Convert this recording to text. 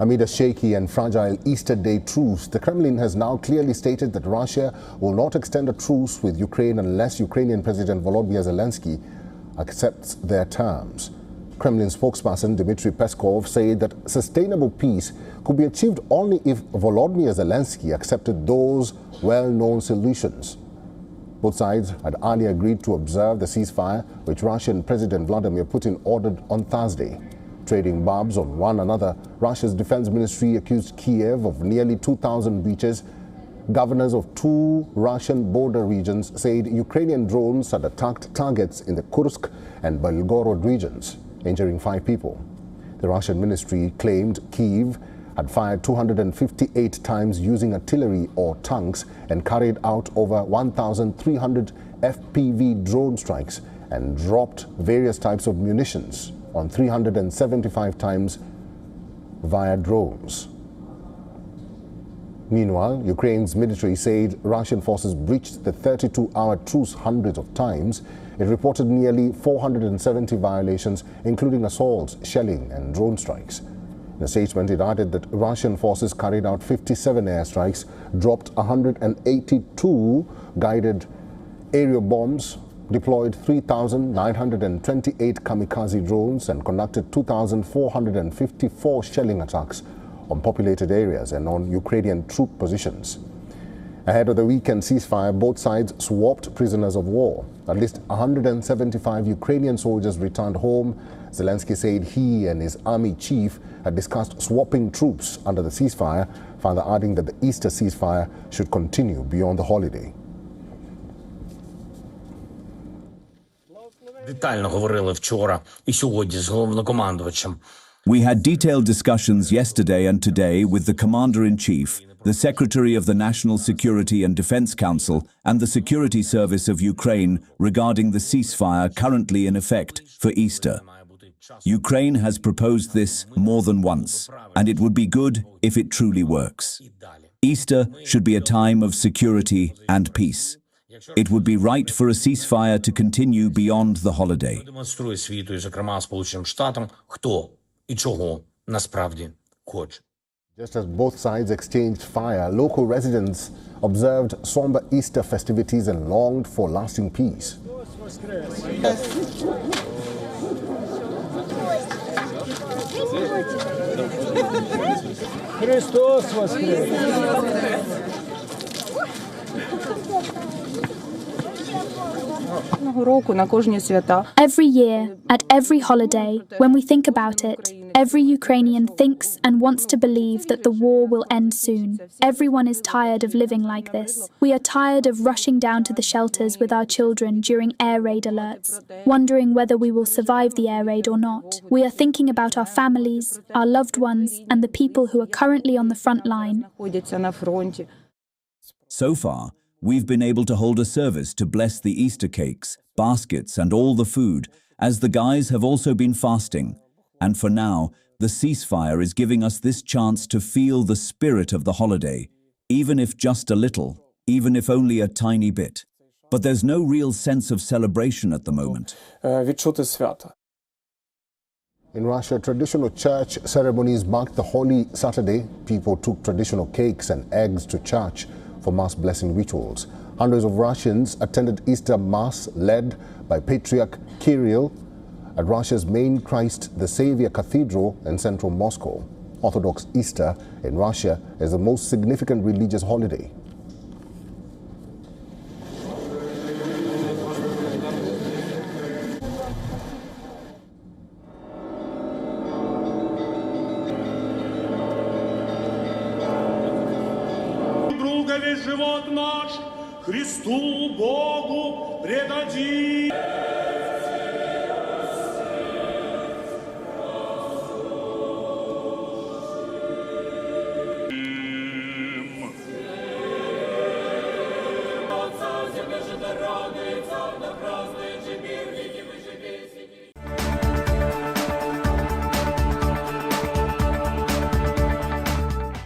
Amid a shaky and fragile Easter Day truce, the Kremlin has now clearly stated that Russia will not extend a truce with Ukraine unless Ukrainian President Volodymyr Zelenskyy accepts their terms. Kremlin spokesperson Dmitry Peskov said that sustainable peace could be achieved only if Volodymyr Zelenskyy accepted those well-known solutions. Both sides had earlier agreed to observe the ceasefire, which Russian President Vladimir Putin ordered on Thursday. Trading barbs on one another, Russia's defense ministry accused Kiev of nearly 2,000 breaches. Governors of two Russian border regions said Ukrainian drones had attacked targets in the Kursk and Belgorod regions, injuring 5 people. The Russian ministry claimed Kyiv had fired 258 times using artillery or tanks and carried out over 1,300 FPV drone strikes and dropped various types of munitions on 375 times via drones. Meanwhile, Ukraine's military said Russian forces breached the 32-hour truce hundreds of times. It reported nearly 470 violations, including assaults, shelling and drone strikes. In a statement, it added that Russian forces carried out 57 airstrikes, dropped 182 guided aerial bombs, deployed 3,928 kamikaze drones and conducted 2,454 shelling attacks on populated areas and on Ukrainian troop positions. Ahead of the weekend ceasefire, both sides swapped prisoners of war. At least 175 Ukrainian soldiers returned home. Zelenskyy said he and his army chief had discussed swapping troops under the ceasefire, further adding that the Easter ceasefire should continue beyond the holiday. Детально говорили вчора і сьогодні з головнокомандувачем. We had detailed discussions yesterday and today with the Commander-in-Chief, the Secretary of the National Security and Defense Council, and the Security Service of Ukraine regarding the ceasefire currently in effect for Easter. Ukraine has proposed this more than once, and it would be good if it truly works. Easter should be a time of security and peace. It would be right for a ceasefire to continue beyond the holiday. Демонструє світу, і, зокрема, Сполученим Штатам, хто і чого насправді хоче. Just as both sides exchanged fire, local residents observed somber Easter festivities and longed for lasting peace. Христос воскрес! Every year, at every holiday, when we think about it, every Ukrainian thinks and wants to believe that the war will end soon. Everyone is tired of living like this. We are tired of rushing down to the shelters with our children during air raid alerts, wondering whether we will survive the air raid or not. We are thinking about our families, our loved ones, and the people who are currently on the front line. So far, we've been able to hold a service to bless the Easter cakes, baskets and all the food, as the guys have also been fasting. And for now, the ceasefire is giving us this chance to feel the spirit of the holiday, even if just a little, even if only a tiny bit. But there's no real sense of celebration at the moment. In Russia, traditional church ceremonies marked the Holy Saturday. People took traditional cakes and eggs to church for mass blessing rituals. Hundreds of Russians attended Easter Mass led by Patriarch Kirill at Russia's main Christ the Savior Cathedral in central Moscow. Orthodox Easter in Russia is the most significant religious holiday. Живот наш Христу Богу предадим.